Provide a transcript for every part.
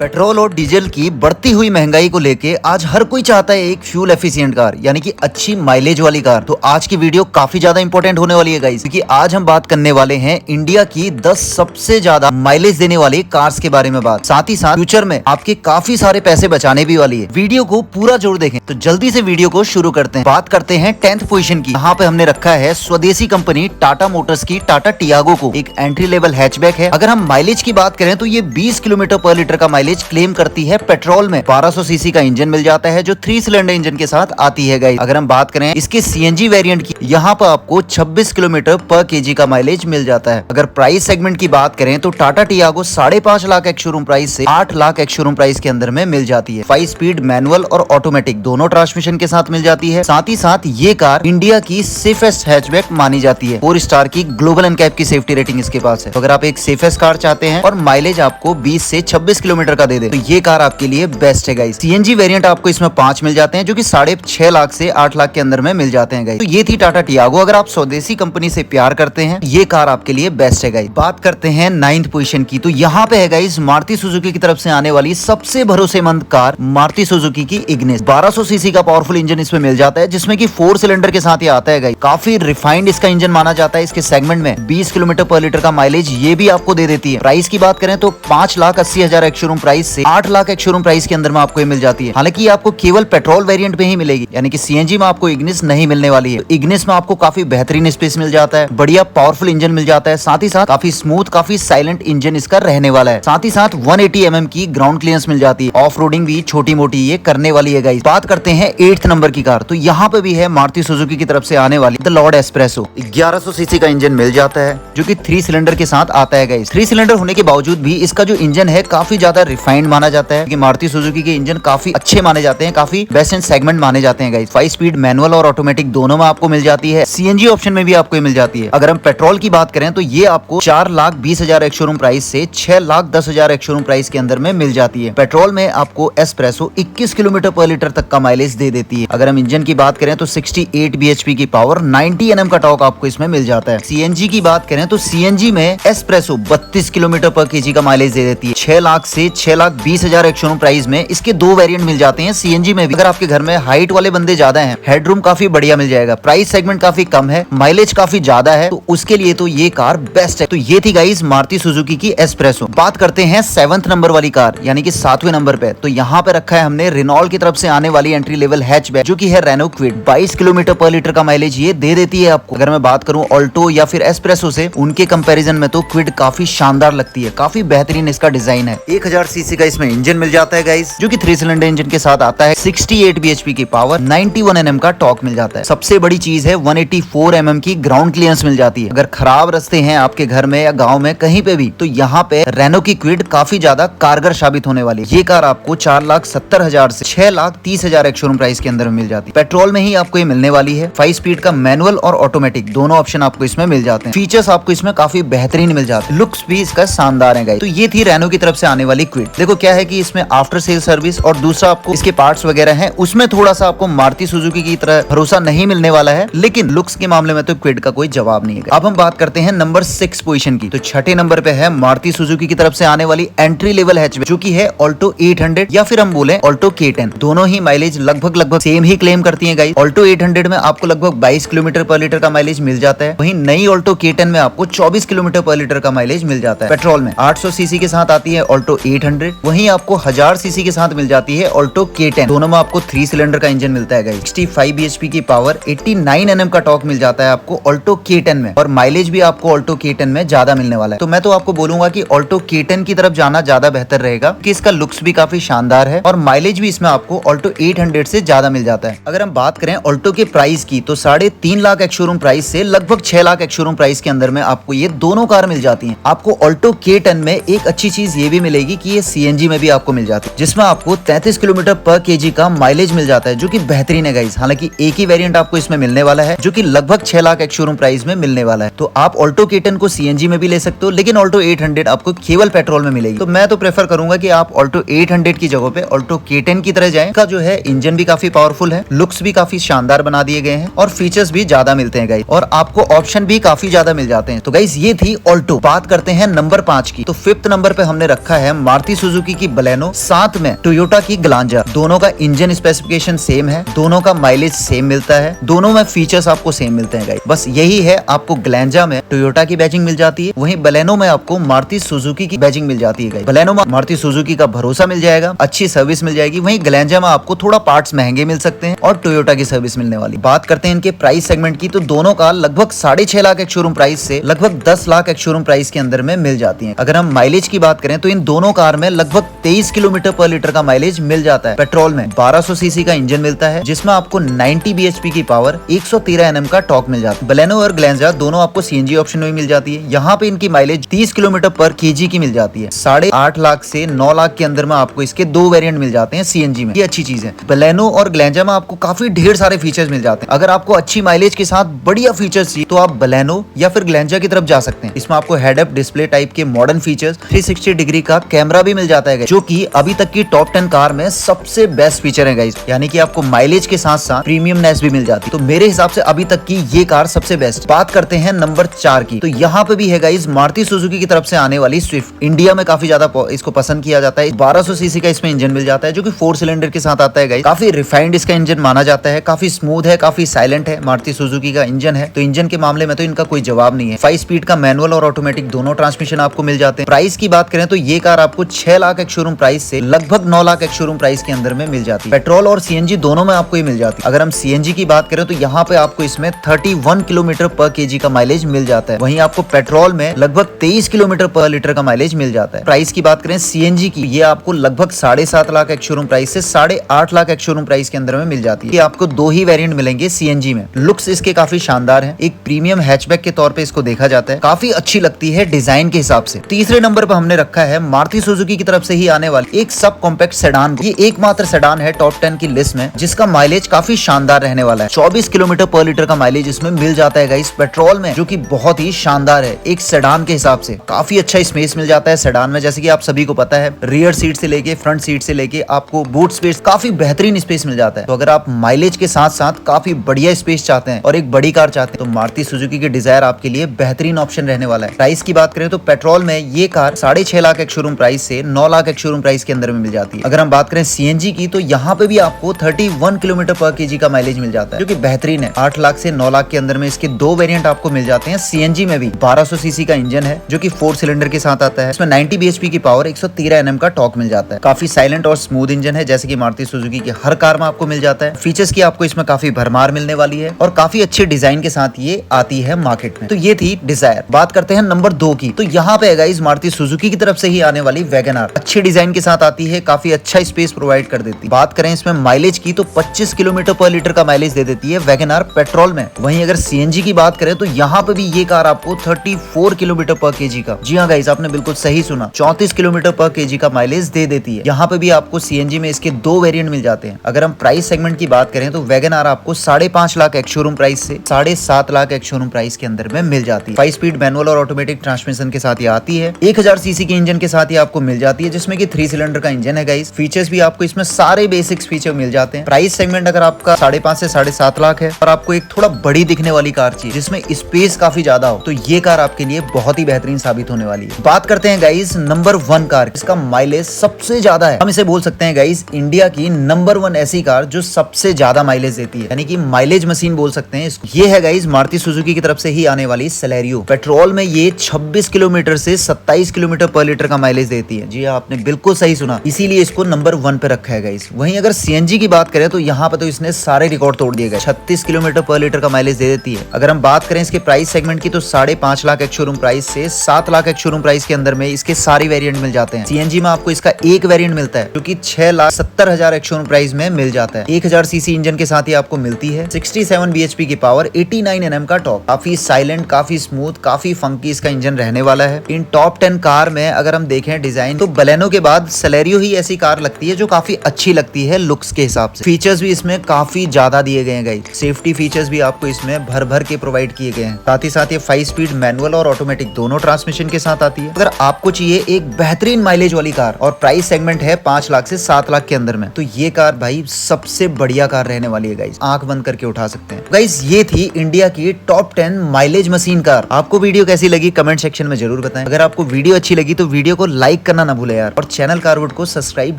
Petrol और diesel की बढ़ती हुई महंगाई को लेके आज हर कोई चाहता है एक फ्यूल एफिशिएंट कार यानी कि अच्छी माइलेज वाली कार। तो आज की वीडियो काफी ज्यादा इंपॉर्टेंट होने वाली है गाइस, क्योंकि आज हम बात करने वाले हैं इंडिया की 10 सबसे ज्यादा माइलेज देने वाली कार्स के बारे में बात। साथ ही साथ फ्यूचर में आपके काफी सारे पैसे बचाने भी वाली है। वीडियो को पूरा जोर देखें। तो जल्दी से वीडियो को शुरू करते हैं। बात करते हैं 10th पोजीशन की। यहाँ पे हमने रखा है स्वदेशी कंपनी टाटा मोटर्स की टाटा टियागो को। एक एंट्री लेवल हैचबैक है। अगर हम माइलेज की बात करें तो ये 20 किलोमीटर पर लीटर का माइलेज क्लेम करती है। पेट्रोल में 1200 सीसी का इंजन मिल जाता है जो 3 सिलेंडर इंजन के साथ आती है गाइस। अगर हम बात करें इसके सीएनजी वेरिएंट की, यहाँ पर आपको 26 किलोमीटर पर केजी का माइलेज मिल जाता है। अगर प्राइस सेगमेंट की बात करें तो Tata Tiago 5.5 lakh ex showroom price से 8 लाख एक्स शोरूम प्राइस के अंदर में मिल जाती है। 5 स्पीड मैनुअल और ऑटोमेटिक दोनों ट्रांसमिशन के साथ मिल जाती है। साथ ही साथ ये कार इंडिया की सेफेस्ट हैचबैक मानी जाती है। 4 स्टार की ग्लोबल एनकैप की सेफ्टी रेटिंग इसके पास है। तो अगर आप एक सेफेस्ट कार चाहते हैं और माइलेज आपको 20 से 26 किलोमीटर का दे दे तो ये कार आपके लिए बेस्ट है गाइस। सीएनजी वेरिएंट आपको इसमें 5 मिल जाते हैं जो कि 6.5 लाख से 8 लाख के अंदर में मिल जाते हैं गाइस। तो ये थी टाटा टियागो। अगर आप स्वदेशी कंपनी से प्यार करते हैं ये कार आपके लिए बेस्ट है गाइस। बात करते हैं 9th पोजीशन की। तो यहाँ पे है गाइस मारुति सुजुकी की तरफ से आने वाली सबसे भरोसेमंद कार मारुति सुजुकी की इग्निस। 1200 सीसी का पावरफुल इंजन इसमें मिल जाता है जिसमें कि 4 सिलेंडर के साथ ही आता है गाइस। काफी रिफाइंड इसका इंजन माना जाता है। इसके सेगमेंट में 20 किलोमीटर पर लीटर का माइलेज ये भी आपको दे देती है। प्राइस की बात करें तो 5,80,000 एक्स शोरूम प्राइस से 8 लाख एक्स शोरूम प्राइस के अंदर में आपको ये मिल जाती है। हालांकि ये आपको केवल पेट्रोल वेरिएंट पे ही मिलेगी, यानी कि सीएनजी में आपको इग्निस नहीं मिलने वाली है। इग्निस में आपको काफी बेहतरीन स्पेस मिल जाता है, बढ़िया पावरफुल इंजन मिल जाता है। साथ ही साथ काफी स्मूथ, काफी साइलेंट इंजन इसका रहने वाला है। साथ ही साथ 180 mm की ग्राउंड क्लियरेंस मिल जाती है। ऑफ रोडिंग भी छोटी मोटी ये करने वाली है गाइस। बात करते हैं 8th नंबर की कार। तो यहाँ पे भी है मारुति सुजुकी की तरफ से आने वाली द लॉर्ड एस्प्रेसो। 1100 सीसी का इंजन मिल जाता है जो कि 3 सिलेंडर के साथ आता है गाइस। 3 सिलेंडर होने के बावजूद भी इसका जो इंजन है काफी ज्यादा रिफाइंड माना जाता है। मारुति सुजुकी के इंजन काफी अच्छे माने जाते हैं, काफी बेस्ट इन सेगमेंट माने जाते हैं गाइस। 5 स्पीड मैनुअल और ऑटोमेटिक दोनों में आपको मिल जाती है। सीएनजी ऑप्शन में भी आपको मिल जाती है। अगर हम पेट्रोल की बात करें तो ये आपको 4,20,000 एक्स शोरूम प्राइस से 6,10,000 एक्स शोरूम प्राइस के अंदर में मिल जाती है। पेट्रोल में आपको एस्प्रेसो 21 किलोमीटर पर लीटर तक का माइलेज दे देती है। अगर हम इंजन की बात करें तो 68 bhp की पावर, 90 Nm का टॉर्क आपको इसमें मिल जाता है। सीएनजी की बात करें तो सीएनजी में एस्प्रेसो 32 किलोमीटर पर केजी का माइलेज दे देती है। 6 लाख से 6,20,000 एक्स शोरूम प्राइस में इसके 2 वेरिएंट मिल जाते हैं सीएनजी में भी। अगर आपके घर में हाइट वाले बंदे ज्यादा हैं, हेडरूम काफी बढ़िया मिल जाएगा, प्राइस सेगमेंट काफी कम है, माइलेज काफी ज्यादा है, तो उसके लिए तो ये कार बेस्ट है। तो ये थी गाइस मारुति सुजुकी की एस्प्रेसो। बात करते हैं 7th नंबर वाली कार यानी कि 7वें नंबर पे। तो यहाँ पे रखा है हमने रेनॉल्ट की तरफ से आने वाली एंट्री लेवल हैचबैक जो की है रेनो क्विड। 22 किलोमीटर पर लीटर का माइलेज ये दे देती है आपको। अगर मैं बात करूं ऑल्टो या फिर एस्प्रेसो से, उनके कंपैरिजन में तो क्विड काफी शानदार लगती है, काफी बेहतरीन इसका डिजाइन है। 1000 सीसी का इसमें इंजन मिल जाता है गाइस जो कि 3 सिलेंडर इंजन के साथ आता है। 68 bhp की पावर, 91 Nm का टॉर्क मिल जाता है। सबसे बड़ी चीज है 184 mm की ग्राउंड क्लियरेंस मिल जाती है। अगर खराब रास्ते हैं आपके घर में या गांव में कहीं पे भी, तो यहाँ पे रेनो की क्विड काफी ज्यादा कारगर साबित होने वाली है। ये कार आपको 4,70,000 से 6,30,000 एक्स शोरूम प्राइस के अंदर में मिल जाती है। पेट्रोल में ही आपको ये मिलने वाली है। 5 स्पीड का मैनुअल और ऑटोमेटिक दोनों ऑप्शन आपको इसमें मिल जाते हैं। फीचर्स आपको इसमें काफी बेहतरीन मिल जाते हैं। लुक्स भी इसका शानदार है गाइस। तो ये थी रेनो की तरफ से आने वाली क्विड। देखो क्या है कि इसमें आफ्टर सेल सर्विस और दूसरा आपको इसके पार्ट्स वगैरह हैं, उसमें थोड़ा सा आपको मारुति सुजुकी की तरह भरोसा नहीं मिलने वाला है, लेकिन लुक्स के मामले में तो क्विड का कोई जवाब नहीं है। अब हम बात करते हैं नंबर 6 पोजीशन की। तो 6ठे नंबर पे है मारुति सुजुकी की तरफ से आने वाली एंट्री लेवल हैचबैक जो की है ऑल्टो 800 या फिर हम बोले ऑल्टो K10। दोनों ही माइलेज लगभग सेम ही क्लेम करती है गाइस। ऑल्टो 800 में आपको लगभग 22 किलोमीटर पर लीटर का माइलेज मिल जाता है। वहीं नई ऑल्टो K10 में आपको 24 किलोमीटर पर लीटर का माइलेज मिल जाता है। पेट्रोल में 800 सीसी के साथ आती है ऑल्टो 800, वहीं आपको 1000 सीसी के साथ मिल जाती है ऑल्टो K10। दोनों में आपको 3 सिलेंडर का इंजन मिलता है गाइस। 65 bhp की पावर, 89 Nm का टॉर्क मिल जाता है आपको ऑल्टो K10 में, और माइलेज भी आपको ऑल्टो K10 में ज्यादा मिलने वाला है। तो मैं तो आपको बोलूंगा कि ऑल्टो K10 की तरफ जाना ज्यादा बेहतर रहेगा कि इसका लुक्स भी काफी शानदार है और माइलेज भी इसमें आपको ऑल्टो 800 से ज्यादा मिल जाता है। अगर हम बात करें ऑल्टो के प्राइस की तो 3.5 लाख एक्स शोरूम प्राइस से लगभग 6 लाख एक्स शोरूम प्राइस के अंदर में आपको ये दोनों कार मिल जाती है। आपको ऑल्टो K10 में एक अच्छी चीज ये भी मिलेगी कि ये सीएनजी में भी आपको मिल जाती है, जिसमें आपको 33 किलोमीटर पर केजी का माइलेज मिल जाता है जो कि बेहतरीन है गाइस। हालांकि एक ही वेरिएंट आपको इसमें मिलने वाला है जो कि लगभग 6 लाख एक्स शोरूम प्राइस में मिलने वाला है। तो आप ऑल्टो K10 को सीएनजी में भी ले सकते हो, लेकिन ऑल्टो 800 आपको केवल पेट्रोल में मिलेगी। तो मैं तो प्रेफर करूंगा कि आप ऑल्टो 800 की जगह पे ऑल्टो K10 की तरह जाएं। का जो है इंजन भी काफी पावरफुल है, लुक्स भी काफी शानदार बना दिए गए हैं और फीचर्स भी ज्यादा मिलते हैं गाइस, और आपको ऑप्शन भी काफी ज्यादा मिल जाते हैं। तो गाइस ये थी ऑल्टो। बात करते हैं नंबर 5 की। तो 5th नंबर पे हमने रखा है मारुति मारुति सुजुकी की बलेनो, साथ में टोयोटा की ग्लांजा। दोनों का इंजन स्पेसिफिकेशन सेम है, दोनों का माइलेज सेम मिलता है, दोनों में फीचर्स आपको सेम मिलते हैं गाइस। बस यही है, आपको ग्लांजा में टोयोटा की बैजिंग मिल जाती है, वहीं बलेनो में आपको मारुति सुजुकी की बैजिंग मिल जाती है गाइस। बलेनो में मारुति सुजुकी का भरोसा मिल जाएगा, अच्छी सर्विस मिल जाएगी, वहीं ग्लांजा में आपको थोड़ा पार्ट्स महंगे मिल सकते हैं और टोयोटा की सर्विस मिलने वाली। बात करते हैं इनके प्राइस सेगमेंट की, तो दोनों का लगभग 6.5 लाख एक शोरूम प्राइस से लगभग 10 लाख एक शोरूम प्राइस के अंदर में मिल जाती है। अगर हम माइलेज की बात करें तो इन दोनों कार में लगभग 23 किलोमीटर पर लीटर का माइलेज मिल जाता है। पेट्रोल में 1200 सीसी का इंजन मिलता है, जिसमें आपको 90 bhp की पावर, 113 Nm का टॉर्क मिल जाता है। बलेनो और ग्लांजा दोनों आपको सीएनजी ऑप्शन में मिल जाती है। यहाँ पे इनकी माइलेज 30 किलोमीटर पर केजी की मिल जाती है। 8.5 लाख से 9 लाख के अंदर में आपको इसके 2 वेरिएंट मिल जाते हैं सीएनजी में, ये अच्छी चीज है। बलेनो और ग्लांजा में आपको काफी ढेर सारे फीचर्स मिल जाते हैं। अगर आपको अच्छी माइलेज के साथ बढ़िया फीचर्स चाहिए तो आप बलेनो या फिर ग्लांजा की तरफ जा सकते हैं। इसमें आपको हेड अप डिस्प्ले टाइप के मॉडर्न फीचर्स, 360 डिग्री का कैमरा भी मिल जाता है, जो कि अभी तक की टॉप 10 कार में सबसे बेस्ट फीचर है गाइस। यानी कि आपको माइलेज के साथ साथ प्रीमियमनेस भी मिल जाती है। तो मेरे हिसाब से अभी तक की ये कार सबसे बेस्ट। बात करते हैं नंबर 4 की, तो यहाँ पे भी है गाइस मारुति सुजुकी की तरफ से आने वाली स्विफ्ट। इंडिया में काफी ज्यादा इसको पसंद किया जाता है। 1200 सीसी का इसमें इंजन मिल जाता है, जो कि 4 सिलेंडर के साथ आता है गाइस। काफी रिफाइंड इसका इंजन माना जाता है, काफी स्मूथ है, काफी साइलेंट है। मारुति सुजुकी का इंजन है, तो इंजन के मामले में तो इनका कोई जवाब नहीं है। 5 स्पीड का मैनुअल और ऑटोमेटिक दोनों ट्रांसमिशन आपको मिल जाते हैं। प्राइस की बात करें तो ये कार आपको 6 लाख एक शोरूम प्राइस से लगभग 9 लाख एक शोरूम प्राइस के अंदर में मिल जाती है। पेट्रोल और सीएनजी दोनों में आपको ये मिल जाती है। अगर हम सीएनजी की बात करें तो यहाँ पे आपको इसमें 31 किलोमीटर पर केजी का माइलेज मिल जाता है। वहीं आपको पेट्रोल में लगभग 23 किलोमीटर पर लीटर का माइलेज मिल जाता है। प्राइस की बात करें सीएनजी की, ये आपको लगभग 7.5 लाख एक शोरूम प्राइस से 8.5 लाख एक शोरूम प्राइस के अंदर में मिल जाती है। आपको 2 ही वेरिएंट मिलेंगे सीएनजी में। लुक्स इसके काफी शानदार है, एक प्रीमियम हैचबैक के तौर पे इसको देखा जाता है, काफी अच्छी लगती है डिजाइन के हिसाब से। तीसरे नंबर पर हमने रखा है मारुति सुजुकी की तरफ से ही आने वाली एक सब कॉम्पैक्ट सेडान। ये एकमात्र सेडान है टॉप 10 की लिस्ट में जिसका माइलेज काफी शानदार रहने वाला है। 24 किलोमीटर पर लीटर का माइलेज इसमें मिल जाता है गाइस पेट्रोल में, जो कि बहुत ही शानदार है। एक सेडान के हिसाब से काफी अच्छा स्पेस मिल जाता है सेडान में, जैसे कि आप सभी को पता है रियर सीट से लेके फ्रंट सीट से लेके आपको बूट स्पेस, काफी बेहतरीन स्पेस मिल जाता है। तो अगर आप माइलेज के साथ साथ काफी बढ़िया स्पेस चाहते हैं और एक बड़ी कार चाहते हैं तो मारुति सुजुकी की डिजायर आपके लिए बेहतरीन ऑप्शन रहने वाला है। प्राइस की बात करें तो पेट्रोल में ये कार 6.5 लाख एक शोरूम प्राइस से 9 लाख एक शोरूम प्राइस के अंदर में मिल जाती है। अगर हम बात करें सीएनजी की तो यहाँ पे भी आपको 31 किलोमीटर पर केजी का माइलेज मिल जाता है, जो कि बेहतरीन है। 8 लाख से 9 लाख के अंदर में इसके 2 वेरिएंट आपको मिल जाते हैं। सीएनजी में भी 1200 सीसी का इंजन है, जो कि 4 सिलेंडर के साथ आता है। इसमें 90 bhp की पावर, 113 Nm का टॉर्क मिल जाता है। काफी साइलेंट और स्मूथ इंजन है, जैसे कि मारुति सुजुकी की हर कार में आपको मिल जाता है। फीचर्स की आपको इसमें काफी भरमार मिलने वाली है और काफी अच्छे डिजाइन के साथ ये आती है मार्केट में। तो ये थी डिजायर। बात करते हैं नंबर 2 की, तो यहाँ पे गाइस मारुति सुजुकी की तरफ से ही आने वाली वैगन आर। अच्छे डिजाइन के साथ आती है, काफी अच्छा स्पेस प्रोवाइड कर देती है। बात करें इसमें माइलेज की तो 25 किलोमीटर पर लीटर का माइलेज दे देती है वैगन आर पेट्रोल में। वहीं अगर सीएनजी की बात करें तो यहाँ पे भी ये कार आपको 34 किलोमीटर पर केजी का, जी हाँ गाइस आपने बिल्कुल सही सुना, 34 किलोमीटर पर केजी का माइलेज दे देती है। यहाँ पे भी आपको सीएनजी में इसके 2 वेरिएंट मिल जाते हैं। अगर हम प्राइस सेगमेंट की बात करें तो वैगन आर आपको 5.5 लाख एक शोरूम प्राइस से 7.5 लाख एक शोरूम प्राइस के अंदर में मिल जाती है। 5 स्पीड मैनुअल और ऑटोमेटिक ट्रांसमिशन के साथ ये आती है। 1000 सीसी के इंजन के साथ ये आपको मिल जाती है, जिसमें कि 3 सिलेंडर का इंजन है गाइस। फीचर्स भी आपको इसमें सारे बेसिक्स फीचर मिल जाते हैं। प्राइस सेगमेंट अगर आपका 5.5 से 7.5 लाख है और आपको एक थोड़ा बड़ी दिखने वाली कार चाहिए जिसमें स्पेस काफी ज्यादा हो, तो ये कार आपके लिए बहुत ही बेहतरीन साबित होने वाली है। बात करते हैं गाइस नंबर 1 कार, इसका माइलेज सबसे ज्यादा है। हम इसे बोल सकते हैं गाइस इंडिया की नंबर 1 ऐसी कार जो सबसे ज्यादा माइलेज देती है, यानी कि माइलेज मशीन बोल सकते हैं इसको। ये है गाइस मारुति सुजुकी की तरफ से ही आने वाली सेलेरियो। पेट्रोल में ये 26 किलोमीटर से 27 किलोमीटर पर लीटर का माइलेज देती है। जी आपने बिल्कुल सही सुना, इसीलिए इसको नंबर 1 पे रखा है गाइस। वहीं अगर सीएनजी की बात करें तो यहाँ पे तो इसने सारे रिकॉर्ड तोड़ दिए गए। 36 किलोमीटर पर लीटर का माइलेज दे देती है। अगर हम बात करें इसके प्राइस सेगमेंट की तो 5.5 लाख एक शोरूम प्राइस से 7 लाख एक शोरूम प्राइस के अंदर में इसके सारे वेरिएंट मिल जाते हैं। सीएनजी में आपको इसका एक वेरिएंट मिलता है जो कि 6,70,000 एक शोरूम प्राइस में मिल जाता है। 1000 सीसी इंजन के साथ ही आपको मिलती है। 67 bhp की पावर, 89 Nm का टॉर्क। काफी साइलेंट, काफी स्मूथ, काफी फंकी इसका इंजन रहने वाला है। इन टॉप 10 कार में अगर हम देखें डिजाइन तो बलेनो के बाद सेलेरियो ही ऐसी कार लगती है जो काफी अच्छी लगती है लुक्स के हिसाब से। फीचर्स भी इसमें काफी ज्यादा दिए गए हैं गाइस। सेफ्टी फीचर्स भी आपको इसमें भर भर के प्रोवाइड किए गए हैं। साथ ही साथ ये 5 स्पीड मैनुअल और ऑटोमेटिक दोनों ट्रांसमिशन के साथ आती है। अगर आपको चाहिए एक बेहतरीन माइलेज वाली कार और प्राइस सेगमेंट है 5 लाख से 7 लाख के अंदर में, तो ये कार भाई सबसे बढ़िया कार रहने वाली है गाइस। आंख बंद करके उठा सकते हैं गाइस। ये थी इंडिया की टॉप 10 माइलेज मशीन कार। आपको वीडियो कैसी लगी कमेंट सेक्शन में जरूर बताएं। अगर आपको वीडियो अच्छी लगी तो वीडियो को लाइक करना करना ना भूले यार, और चैनल कारवुड को सब्सक्राइब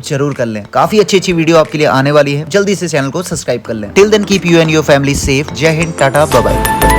जरूर कर लें। काफी अच्छी वीडियो आपके लिए आने वाली है, जल्दी से चैनल को सब्सक्राइब कर लें। Till then keep you and your family safe. जय हिंद, टाटा, बाय बाय।